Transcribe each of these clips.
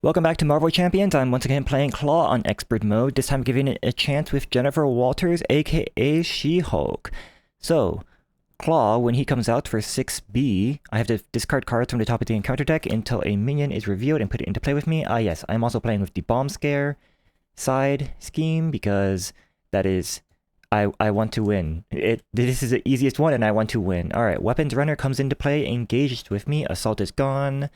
Welcome back to Marvel Champions. I'm once again playing Klaw on Expert mode, this time giving it a chance with Jennifer Walters, aka She-Hulk. So, Klaw, when he comes out for 6B, I have to discard cards from the top of the encounter deck until a minion is revealed and put it into play with me. Yes, I'm also playing with the Bomb Scare side scheme because that is... I want to win. This is the easiest one and I want to win. Alright, Weapons Runner comes into play, engaged with me, Assault is gone.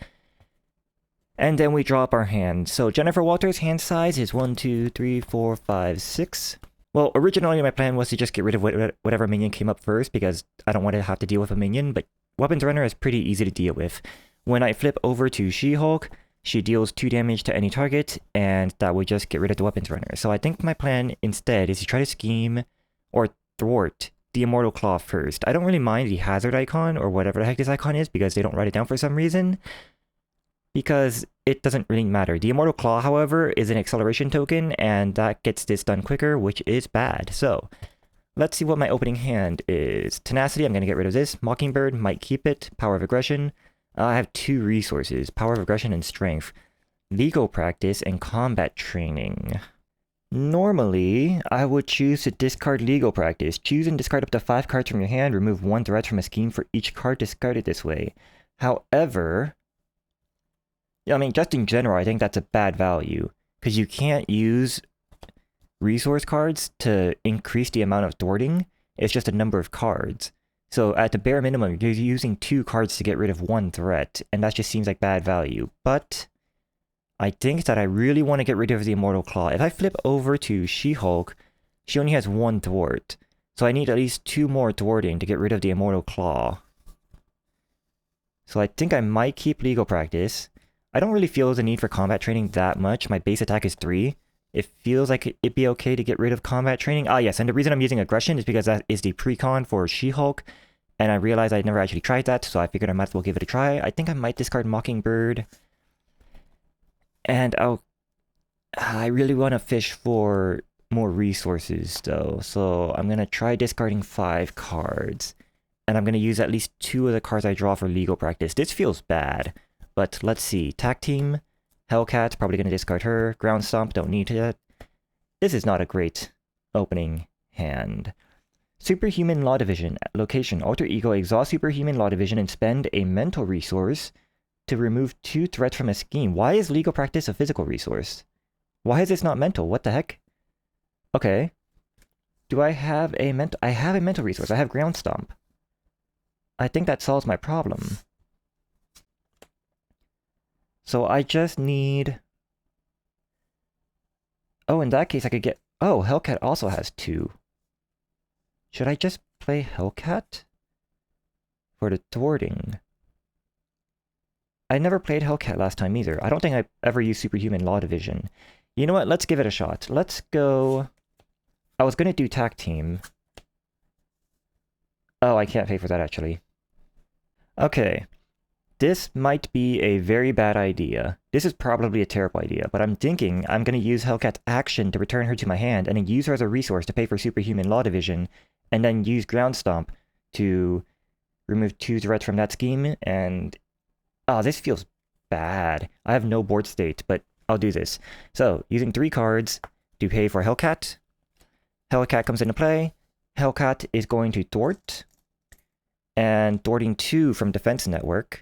And then we draw up our hand. So Jennifer Walters' hand size is 1, 2, 3, 4, 5, 6. Well, originally my plan was to just get rid of whatever minion came up first because I don't want to have to deal with a minion, but Weapons Runner is pretty easy to deal with. When I flip over to She-Hulk, she deals 2 damage to any target, and that would just get rid of the Weapons Runner. So I think my plan instead is to try to scheme or thwart the Immortal Klaw first. I don't really mind the hazard icon or whatever the heck this icon is because they don't write it down for some reason, because it doesn't really matter. The Immortal Klaw, however, is an acceleration token, and that gets this done quicker, which is bad. So, let's see what my opening hand is. Tenacity, I'm going to get rid of this. Mockingbird, might keep it. Power of Aggression. I have 2 resources, Power of Aggression and Strength. Legal Practice and Combat Training. Normally, I would choose to discard Legal Practice. Choose and discard up to 5 cards from your hand. Remove 1 threat from a scheme for each card discarded this way. However... I mean, just in general, I think that's a bad value, because you can't use resource cards to increase the amount of thwarting. It's just a number of cards. So at the bare minimum, you're using 2 cards to get rid of 1 threat, and that just seems like bad value. But I think that I really want to get rid of the Immortal Klaw. If I flip over to She-Hulk, she only has 1 thwart. So I need at least 2 more thwarting to get rid of the Immortal Klaw. So I think I might keep Legal Practice. I don't really feel the need for combat training that much. My base attack is 3. It feels like it'd be okay to get rid of combat training. Yes, and the reason I'm using aggression is because that is the precon for She-Hulk, and I realized I'd never actually tried that, so I figured I might as well give it a try. I think I might discard Mockingbird, and I really want to fish for more resources though, so I'm gonna try discarding 5 cards, and I'm gonna use at least 2 of the cards I draw for Legal Practice. This feels bad. But let's see. Tac Team, Hellcat, probably going to discard her. Ground Stomp, don't need it. This is not a great opening hand. Superhuman Law Division. Location. Alter Ego. Exhaust Superhuman Law Division and spend a mental resource to remove 2 threats from a scheme. Why is Legal Practice a physical resource? Why is this not mental? What the heck? Okay. Do I have a mental... I have a mental resource. I have Ground Stomp. I think that solves my problem. So I just need... Oh, in that case I could get... Oh, Hellcat also has 2. Should I just play Hellcat? For the thwarting. I never played Hellcat last time either. I don't think I ever used Superhuman Law Division. You know what? Let's give it a shot. Let's go... I was going to do Tac Team. Oh, I can't pay for that actually. Okay. This might be a very bad idea. This is probably a terrible idea, but I'm thinking I'm going to use Hellcat's action to return her to my hand, and then use her as a resource to pay for Superhuman Law Division, and then use Ground Stomp to remove 2 threats from that scheme, and... Oh, this feels bad. I have no board state, but I'll do this. So, using 3 cards to pay for Hellcat. Hellcat comes into play. Hellcat is going to thwart, and thwarting 2 from Defense Network.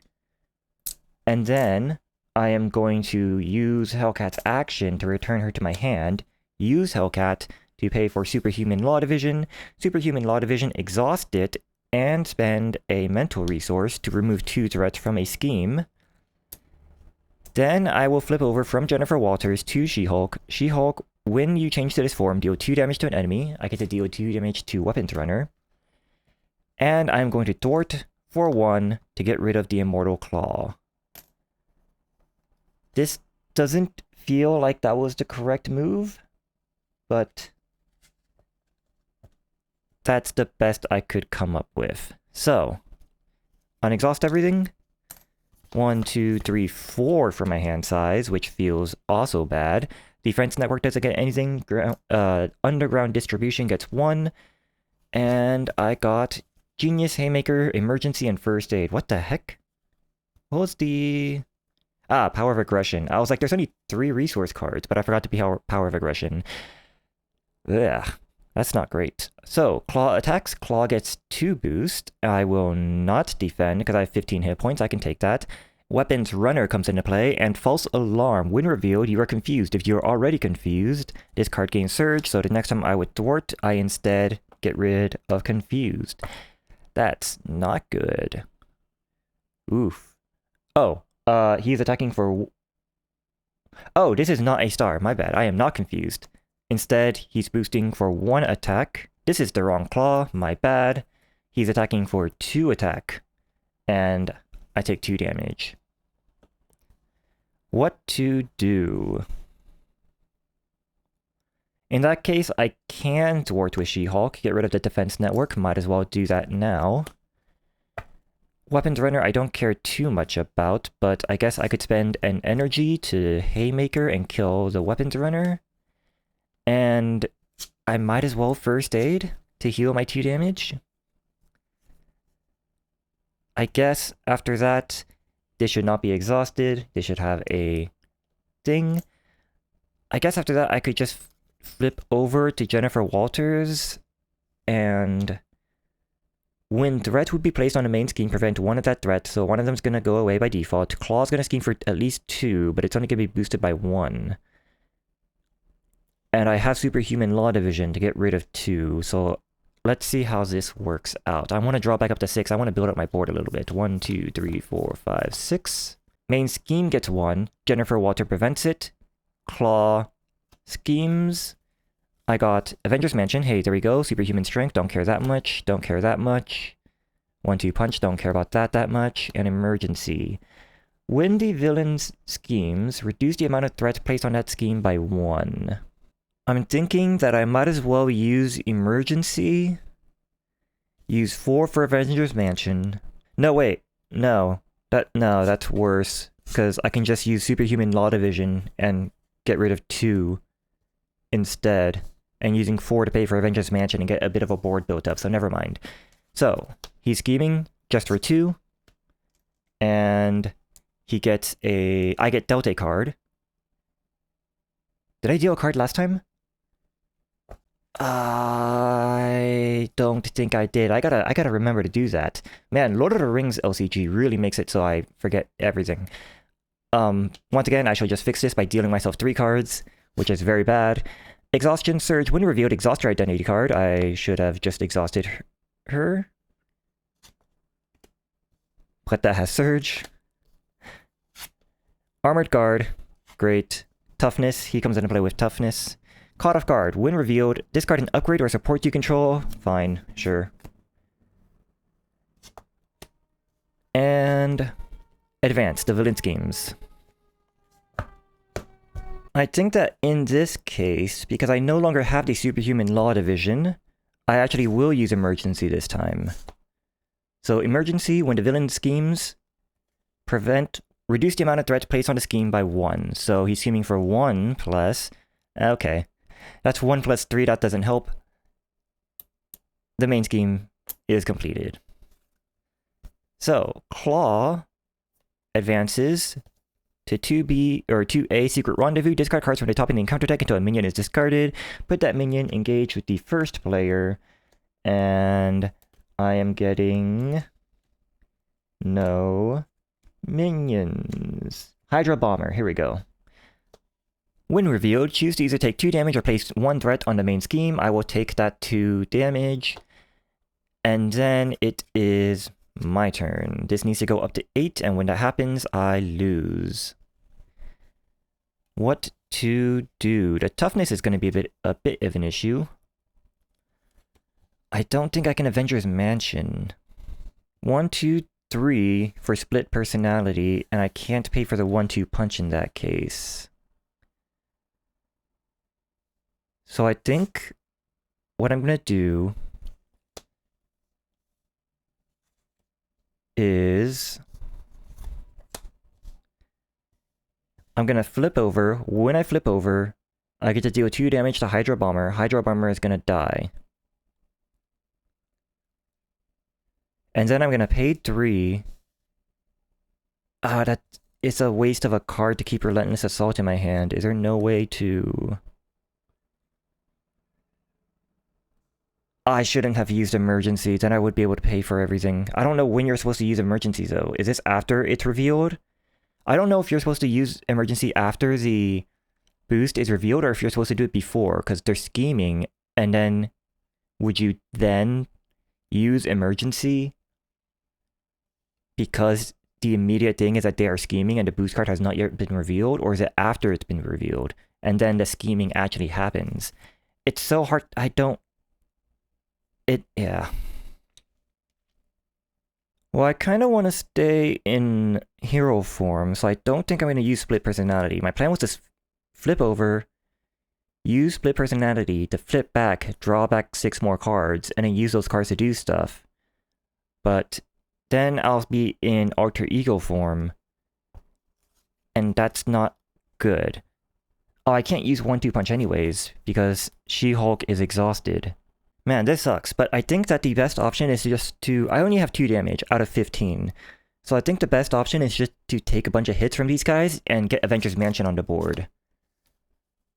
And then I am going to use Hellcat's action to return her to my hand, use Hellcat to pay for Superhuman Law Division, Superhuman Law Division, exhaust it, and spend a mental resource to remove 2 threats from a scheme. Then I will flip over from Jennifer Walters to She-Hulk. She-Hulk, when you change to this form, deal 2 damage to an enemy. I get to deal 2 damage to Weapons Runner. And I'm going to thwart for 1 to get rid of the Immortal Klaw. This doesn't feel like that was the correct move, but that's the best I could come up with. So, unexhaust everything. 1, 2, 3, 4 for my hand size, which feels also bad. Defense Network doesn't get anything. Underground Distribution gets 1. And I got Genius, Haymaker, Emergency, and First Aid. What the heck? What was the... Ah, Power of Aggression. I was like, there's only 3 resource cards, but I forgot to be Power of Aggression. Ugh, that's not great. So, Claw attacks. Claw gets 2 boost. I will not defend because I have 15 hit points. I can take that. Weapons Runner comes into play, and False Alarm. When revealed, you are confused. If you're already confused, this card gains Surge, so the next time I would thwart, I instead get rid of Confused. That's not good. Oof. Oh, he's attacking for... Oh, this is not a star. My bad. I am not confused. Instead, he's boosting for 1 attack. This is the wrong claw. My bad. He's attacking for 2 attack. And I take 2 damage. What to do? In that case, I can thwart with She-Hulk, get rid of the defense network. Might as well do that now. Weapons Runner I don't care too much about, but I guess I could spend an energy to Haymaker and kill the Weapons Runner. And I might as well First Aid to heal my 2 damage. I guess after that, this should not be exhausted. This should have a thing. I guess after that, I could just flip over to Jennifer Walters, and when threat would be placed on the main scheme, prevent 1 of that threat, so 1 of them's going to go away by default. Claw's going to scheme for at least 2, but it's only going to be boosted by 1. And I have Superhuman Law Division to get rid of 2, so let's see how this works out. I want to draw back up to 6. I want to build up my board a little bit. 1, 2, 3, 4, 5, 6. Main scheme gets 1. Jennifer Walter prevents it. Claw schemes. I got Avengers Mansion. Hey, there we go. Superhuman Strength. Don't care that much. Don't care that much. 1-2 Punch. Don't care about that much. And Emergency. When the villain's schemes, reduce the amount of threats placed on that scheme by 1. I'm thinking that I might as well use Emergency. Use 4 for Avengers Mansion. No, wait. No, that's worse. Because I can just use Superhuman Law Division and get rid of 2 instead. And using 4 to pay for Avengers Mansion and get a bit of a board built up, so never mind. So, he's scheming just for 2. And he gets a... I get dealt a card. Did I deal a card last time? I don't think I did. I gotta remember to do that. Man, Lord of the Rings LCG really makes it so I forget everything. Once again, I shall just fix this by dealing myself 3 cards, which is very bad. Exhaustion Surge. When revealed, exhaust your identity card. I should have just exhausted her. But that has Surge. Armored Guard. Great. Toughness. He comes into play with Toughness. Caught Off Guard. When revealed, discard an upgrade or support you control. Fine. Sure. And... Advance. The Villain Schemes. I think that in this case, because I no longer have the Superhuman Law Division, I actually will use Emergency this time. So Emergency, when the villain schemes, reduce the amount of threats placed on the scheme by 1. So he's scheming for 1 plus... Okay. That's 1 plus 3, that doesn't help. The main scheme is completed. So, Claw advances to 2B or 2A Secret Rendezvous. Discard cards from the top of the encounter deck until a minion is discarded. Put that minion engaged with the first player. And I am getting no minions. Hydra Bomber, here we go. When revealed, choose to either take 2 damage or place 1 threat on the main scheme. I will take that 2 damage. And then it is my turn. This needs to go up to 8, and when that happens, I lose. What to do? The toughness is going to be a bit of an issue. I don't think I can Avengers Mansion. 1, 2, 3 for split personality, and I can't pay for the 1-2 punch in that case. So I think what I'm going to do is I'm going to flip over. When I flip over, I get to deal 2 damage to Hydra Bomber. Hydra Bomber is going to die. And then I'm going to pay 3. That it's a waste of a card to keep Relentless Assault in my hand. Is there no way to... I shouldn't have used Emergency, then I would be able to pay for everything. I don't know when you're supposed to use Emergency, though. Is this after it's revealed? I don't know if you're supposed to use Emergency after the boost is revealed, or if you're supposed to do it before, because they're scheming, and then would you then use Emergency because the immediate thing is that they are scheming and the boost card has not yet been revealed, or is it after it's been revealed and then the scheming actually happens? It's so hard. Yeah. Well, I kind of want to stay in hero form, so I don't think I'm going to use Split Personality. My plan was to flip over, use Split Personality to flip back, draw back 6 more cards, and then use those cards to do stuff. But then I'll be in Alter Ego form, and that's not good. Oh, I can't use 1-2 punch anyways, because She-Hulk is exhausted. Man, this sucks, but I think that the best option is just to... I only have 2 damage out of 15. So I think the best option is just to take a bunch of hits from these guys and get Avengers Mansion on the board.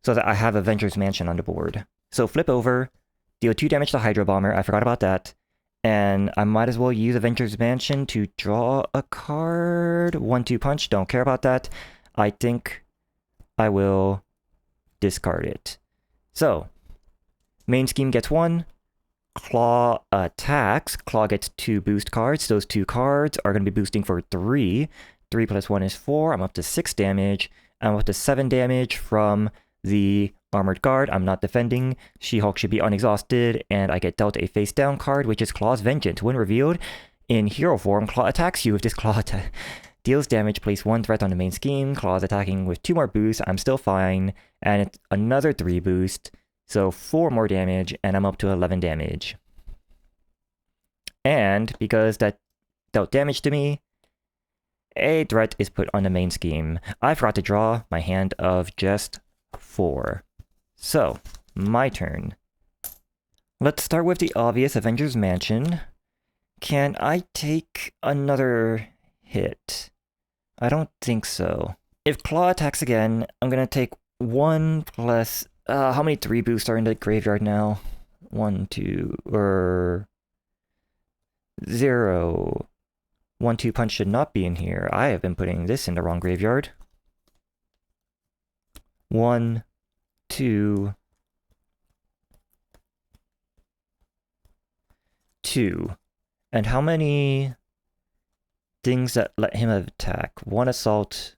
So that I have Avengers Mansion on the board. So flip over, deal 2 damage to Hydro Bomber, I forgot about that. And I might as well use Avengers Mansion to draw a card. 1-2 punch, don't care about that. I think I will discard it. So, main scheme gets 1. Klaw attacks. Klaw gets 2 boost cards. Those 2 cards are going to be boosting for 3. 3 plus 1 is 4. I'm up to 6 damage. I'm up to 7 damage from the Armored Guard. I'm not defending. She-Hulk should be unexhausted, and I get dealt a face down card, which is Klaw's Vengeance. When revealed in hero form, Klaw attacks you. If this Klaw deals damage, place 1 threat on the main scheme. Klaw's attacking with 2 more boosts. I'm still fine, and it's another 3 boost. So 4 more damage, and I'm up to 11 damage. And because that dealt damage to me, a threat is put on the main scheme. I forgot to draw my hand of just 4. So, my turn. Let's start with the obvious Avengers Mansion. Can I take another hit? I don't think so. If Klaw attacks again, I'm gonna take 1 plus... how many 3 boosts are in the graveyard now? 1, 2, or... 0. 1-2 punch should not be in here. I have been putting this in the wrong graveyard. 1, 2, 2. And how many things that let him attack? 1 assault...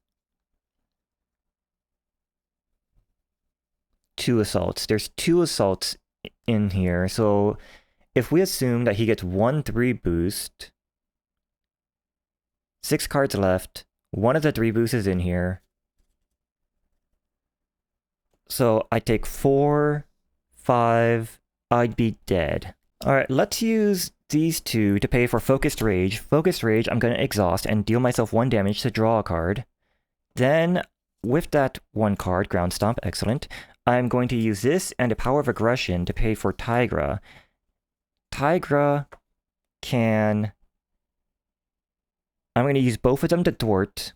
2 assaults. There's 2 assaults in here, so if we assume that he gets 1-3 boost, 6 cards left, 1 of the 3 boosts is in here, so I take 4, 5, I'd be dead. Alright, let's use these 2 to pay for Focused Rage. Focused Rage, I'm going to exhaust and deal myself 1 damage to draw a card. Then, with that 1 card, Ground Stomp, excellent, I'm going to use this and the Power of Aggression to pay for Tigra. Tigra can... I'm going to use both of them to thwart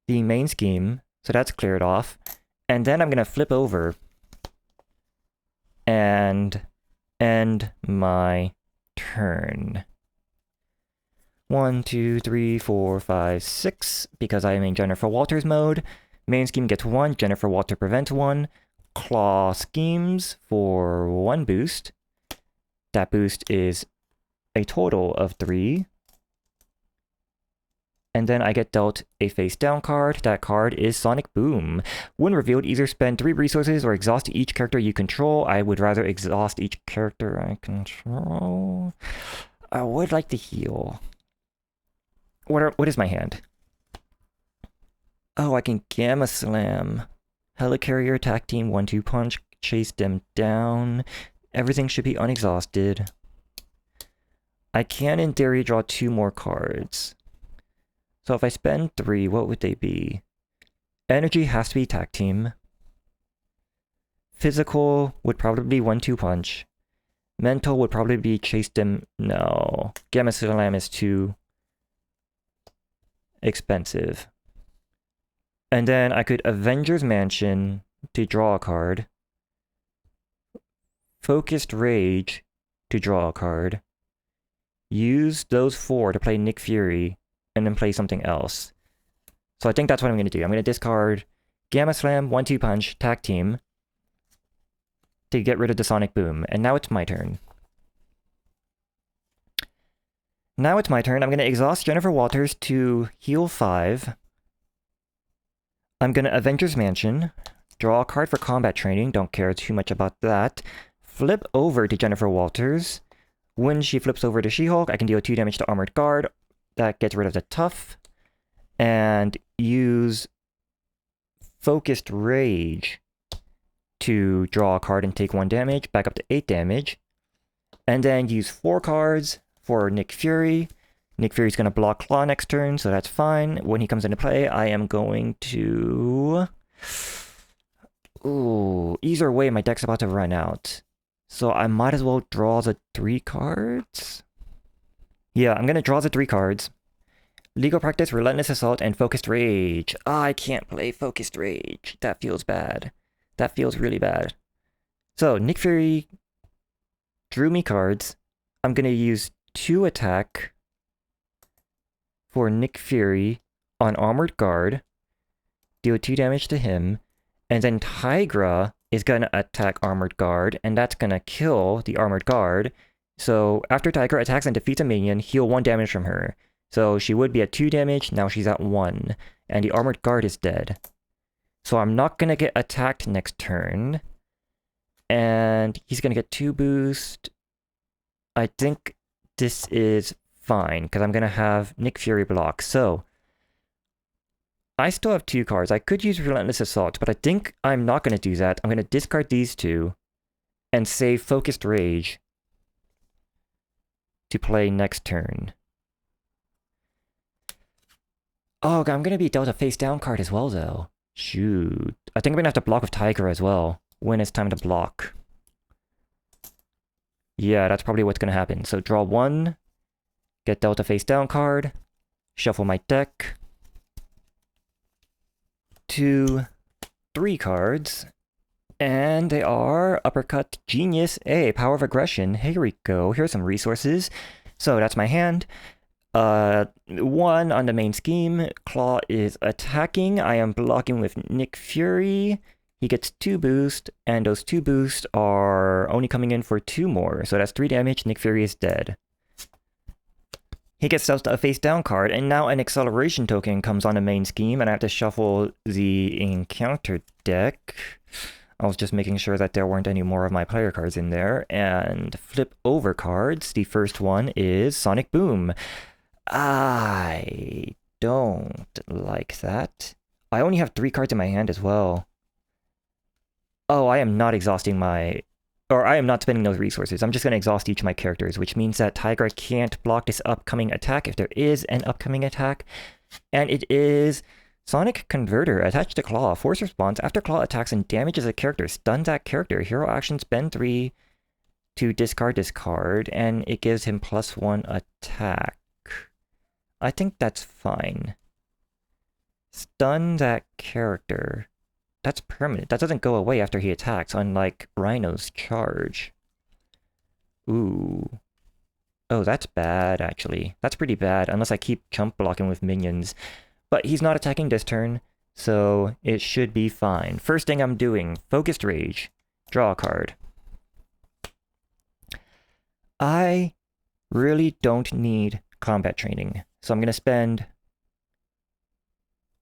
the main scheme, so that's cleared off. And then I'm going to flip over and end my turn. 1, 2, 3, 4, 5, 6, because I am in Jennifer Walters mode. Main scheme gets 1, Jennifer Walter prevents 1. Klaw schemes for 1 boost. That boost is a total of 3. And then I get dealt a face down card. That card is Sonic Boom. When revealed, either spend 3 resources or exhaust each character you control. I would rather exhaust each character I control. I would like to heal. What is my hand? Oh, I can Gamma Slam. Helicarrier, attack team, 1-2 punch, chase them down. Everything should be unexhausted. I can, in theory, draw 2 more cards. So if I spend 3, what would they be? Energy has to be attack team. Physical would probably be 1-2 punch. Mental would probably be chase them... No. Gamma Slam is too expensive. And then I could Avengers Mansion to draw a card. Focused Rage to draw a card. Use those 4 to play Nick Fury, and then play something else. So I think that's what I'm going to do. I'm going to discard Gamma Slam, 1-2 Punch, Tag Team to get rid of the Sonic Boom. And now it's my turn. I'm going to exhaust Jennifer Walters to heal 5. I'm going to Avengers Mansion, draw a card for combat training, don't care too much about that. Flip over to Jennifer Walters. When she flips over to She-Hulk, I can deal 2 damage to Armored Guard. That gets rid of the Tough. And use Focused Rage to draw a card and take 1 damage, back up to 8 damage. And then use 4 cards for Nick Fury. Nick Fury's going to block Klaw next turn, so that's fine. When he comes into play, I am going to... Ooh, either way, my deck's about to run out. So I might as well draw the 3 cards? Yeah, I'm going to draw the 3 cards. Legal Practice, Relentless Assault, and Focused Rage. I can't play Focused Rage. That feels bad. That feels really bad. So, Nick Fury drew me cards. I'm going to use 2 attack for Nick Fury on Armored Guard. Deal 2 damage to him. And then Tigra is going to attack Armored Guard, and that's going to kill the Armored Guard. So after Tigra attacks and defeats a minion, heal 1 damage from her. So she would be at 2 damage, now she's at 1. And the Armored Guard is dead. So I'm not going to get attacked next turn. And he's going to get 2 boost. I think this is fine, because I'm going to have Nick Fury block. So I still have 2 cards. I could use Relentless Assault, but I think I'm not going to do that. I'm going to discard these 2 and save Focused Rage to play next turn. Oh, I'm going to be dealt a face down card as well, though. Shoot. I think I'm going to have to block with Tiger as well when it's time to block. Yeah, that's probably what's going to happen. So draw 1, get dealt a face down card, shuffle my deck. 2, 3 cards, and they are Uppercut, Genius, Power of Aggression. Here we go. Here's some resources. So that's my hand. 1 on the main scheme. Klaw is attacking. I am blocking with Nick Fury. He gets 2 boost, and those 2 boosts are only coming in for 2 more. So that's 3 damage. Nick Fury is dead. He gets dealt a face down card, and now an acceleration token comes on the main scheme, and I have to shuffle the encounter deck. I was just making sure that there weren't any more of my player cards in there, and flip over cards. The first one is Sonic Boom. I don't like that. I only have 3 cards in my hand as well. Oh, I am not exhausting my... Or I am not spending those resources. I'm just going to exhaust each of my characters, which means that Tiger can't block this upcoming attack if there is an upcoming attack. And it is Sonic Converter. Attached to Klaw. Force response. After Klaw attacks and damages a character, stun that character. Hero action, spend 3 to discard this card, and it gives him +1 attack. I think that's fine. Stun that character. That's permanent. That doesn't go away after he attacks, unlike Rhino's charge. Ooh. Oh, that's bad, actually. That's pretty bad, unless I keep chump blocking with minions. But he's not attacking this turn, so it should be fine. First thing I'm doing, Focused Rage. Draw a card. I really don't need combat training, so I'm going to spend...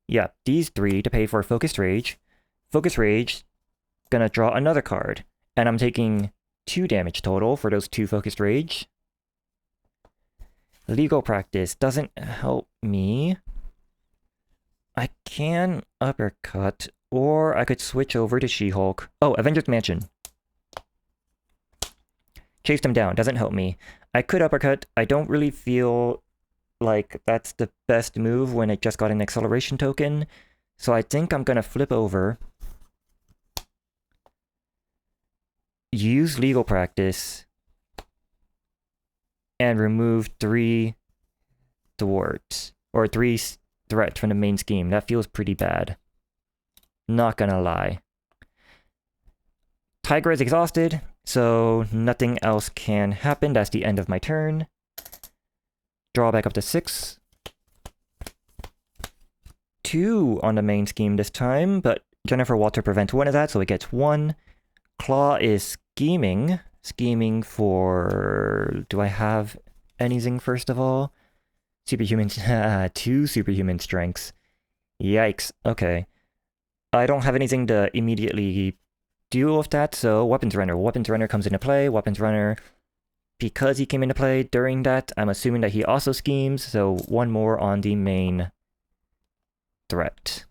yeah, these 3 to pay for Focused Rage. Focus Rage, gonna draw another card, and I'm taking 2 damage total for those 2 Focused Rage. Legal Practice doesn't help me. I can Uppercut, or I could switch over to She-Hulk. Oh, Avengers Mansion. Chased him down, doesn't help me. I could Uppercut. I don't really feel like that's the best move when it just got an acceleration token, so I think I'm gonna flip over. Use Legal Practice and remove 3 thwarts, or 3 threat from the main scheme. That feels pretty bad. Not gonna lie. Tigra is exhausted, so nothing else can happen. That's the end of my turn. Draw back up to 6. 2 on the main scheme this time, but Jennifer Walter prevents 1 of that, so it gets 1. Klaw is scheming. Scheming for... Do I have anything first of all? Superhuman... 2 superhuman strengths. Yikes. Okay. I don't have anything to immediately deal with that, so Weapons Runner. Weapons Runner comes into play. Weapons Runner, because he came into play during that, I'm assuming that he also schemes, so 1 more on the main threat.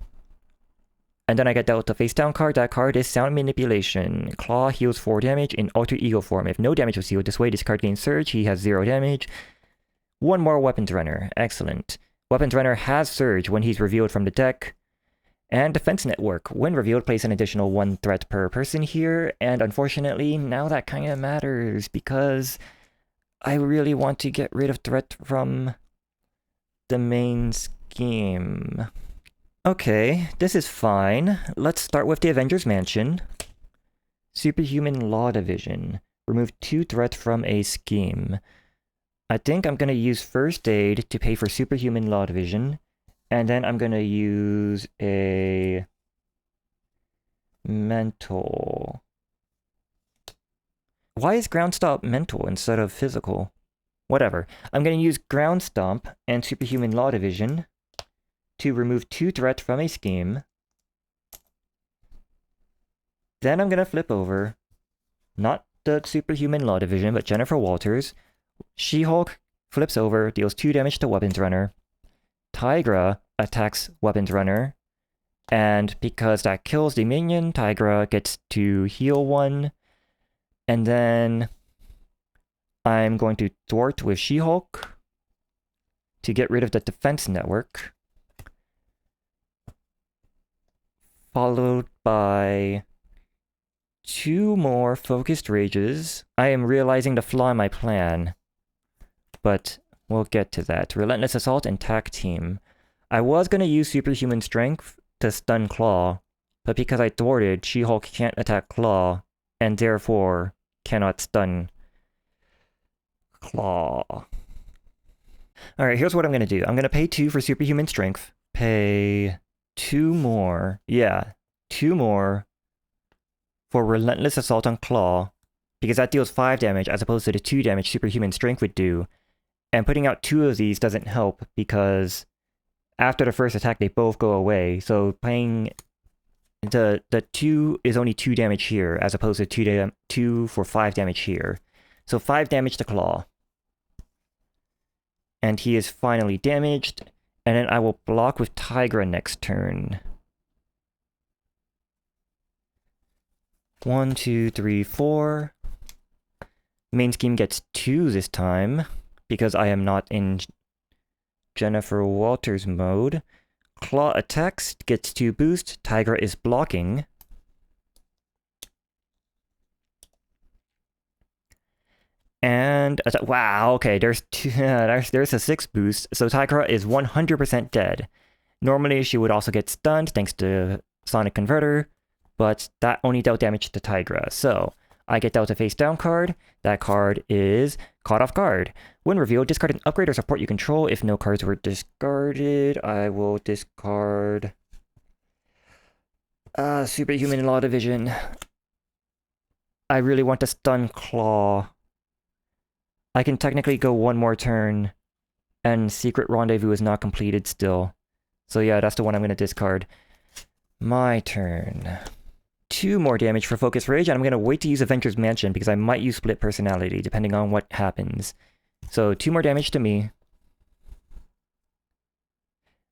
And then I get dealt the face down card. That card is Sound Manipulation. Klaw heals 4 damage in Alter Ego form. If no damage was healed this way, this card gains Surge. He has 0 damage. 1 more Weapons Runner. Excellent. Weapons Runner has Surge when he's revealed from the deck. And Defense Network. When revealed, place an additional 1 threat per person here. And unfortunately, now that kind of matters because I really want to get rid of threat from the main scheme. Okay, this is fine. Let's start with the Avengers Mansion. Superhuman Law Division. Remove 2 threats from a scheme. I think I'm going to use First Aid to pay for Superhuman Law Division. And then I'm going to use a mental. Why is Ground Stomp mental instead of physical? Whatever. I'm going to use Ground Stomp and Superhuman Law Division to remove 2 threats from a scheme. Then I'm going to flip over, not the Superhuman Law Division, but Jennifer Walters. She-Hulk flips over, deals 2 damage to Weapons Runner. Tigra attacks Weapons Runner, and because that kills the minion, Tigra gets to heal 1. And then I'm going to thwart with She-Hulk to get rid of the Defense Network. Followed by 2 more Focused Rages. I am realizing the flaw in my plan, but we'll get to that. Relentless Assault and Tack Team. I was going to use Superhuman Strength to stun Klaw, but because I thwarted, She-Hulk can't attack Klaw, and therefore cannot stun Klaw. Alright, here's what I'm going to do. I'm going to pay 2 for Superhuman Strength. Pay 2 more. Yeah, 2 more for Relentless Assault on Klaw, because that deals 5 damage as opposed to the 2 damage Superhuman Strength would do. And putting out 2 of these doesn't help because after the first attack, they both go away. So playing the 2 is only 2 damage here as opposed to 2 for 5 damage here. So 5 damage to Klaw. And he is finally damaged. And then I will block with Tigra next turn. 1, 2, 3, 4. Main scheme gets 2 this time, because I am not in Jennifer Walters mode. Klaw attacks, gets 2 boost. Tigra is blocking. And wow, okay, there's a 6 boost, so Tigra is 100% dead. Normally she would also get stunned thanks to Sonic Converter, but that only dealt damage to Tigra. So I get dealt a face down card. That card is Caught Off Guard. When revealed, discard an upgrade or support you control. If no cards were discarded, I will discard Superhuman Law Division. I really want to stun Klaw. I can technically go 1 more turn, and Secret Rendezvous is not completed still. So yeah, that's the one I'm going to discard. My turn. 2 more damage for Focus Rage, and I'm going to wait to use Avengers Mansion because I might use Split Personality depending on what happens. So 2 more damage to me.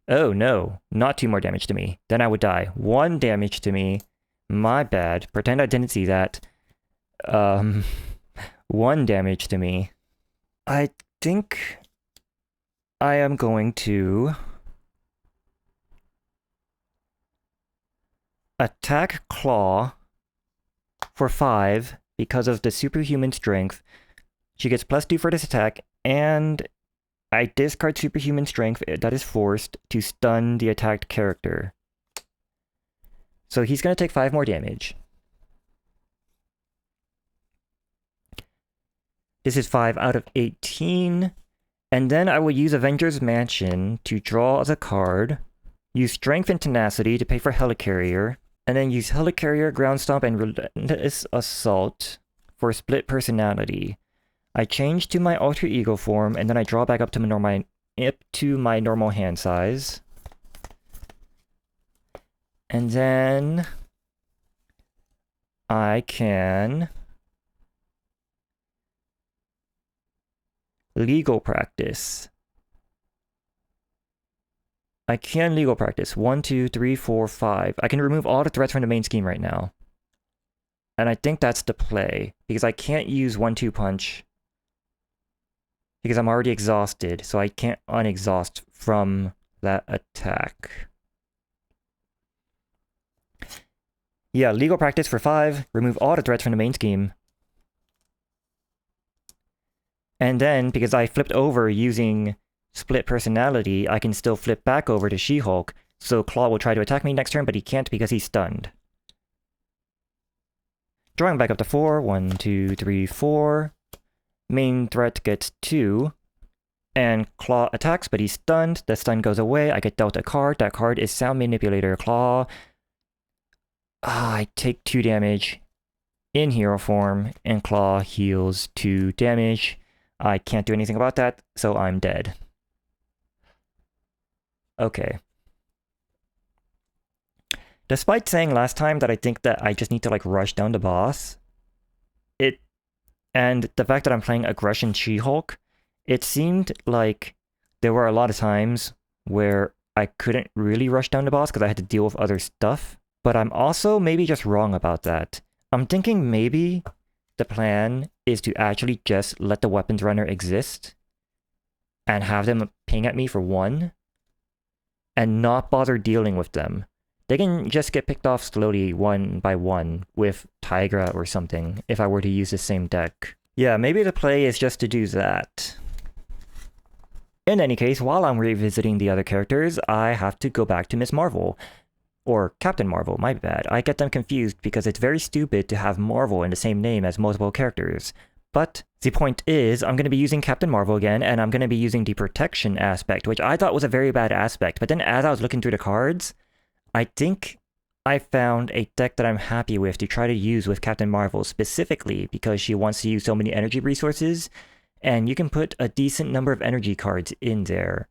Oh no, not 2 more damage to me. Then I would die. 1 damage to me. My bad. Pretend I didn't see that. 1 damage to me. I think I am going to attack Klaw for 5 because of the Superhuman Strength. She gets +2 for this attack, and I discard superhuman strength that is forced to stun the attacked character. So he's going to take 5 more damage. This is 5 out of 18. And then I will use Avenger's Mansion to draw the card, use Strength and Tenacity to pay for Helicarrier, and then use Helicarrier, Ground Stomp, and Relentless Assault for Split Personality. I change to my alter ego form, and then I draw back up to my normal hand size. And then I can legal practice. I can legal practice. 1, 2, 3, 4, 5. I can remove all the threats from the main scheme right now. And I think that's the play, because I can't use 1-2 punch because I'm already exhausted, so I can't unexhaust from that attack. Yeah, legal practice for 5, remove all the threats from the main scheme. And then, because I flipped over using Split Personality, I can still flip back over to She-Hulk, so Klaw will try to attack me next turn, but he can't because he's stunned. Drawing back up to 4, 1, 2, 3, 4. Main threat gets 2. And Klaw attacks, but he's stunned. The stun goes away. I get dealt a card. That card is Sound Manipulator Klaw. I take 2 damage in hero form, and Klaw heals 2 damage. I can't do anything about that, so I'm dead. Okay. Despite saying last time that I think that I just need to, like, rush down the boss, and the fact that I'm playing Aggression She-Hulk, it seemed like there were a lot of times where I couldn't really rush down the boss because I had to deal with other stuff. But I'm also maybe just wrong about that. I'm thinking maybe the plan is to actually just let the weapons runner exist and have them ping at me for 1 and not bother dealing with them. They can just get picked off slowly 1 by 1 with Tigra or something if I were to use the same deck. Yeah, maybe the play is just to do that. In any case, while I'm revisiting the other characters, I have to go back to Ms. Marvel. Or Captain Marvel, my bad. I get them confused because it's very stupid to have Marvel in the same name as multiple characters. But the point is, I'm going to be using Captain Marvel again, and I'm going to be using the protection aspect, which I thought was a very bad aspect. But then as I was looking through the cards, I think I found a deck that I'm happy with to try to use with Captain Marvel, specifically because she wants to use so many energy resources, and you can put a decent number of energy cards in there.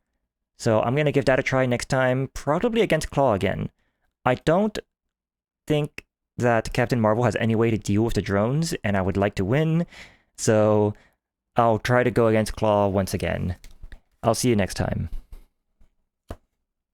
So I'm going to give that a try next time, probably against Klaw again. I don't think that Captain Marvel has any way to deal with the drones, and I would like to win, so I'll try to go against Klaw once again. I'll see you next time.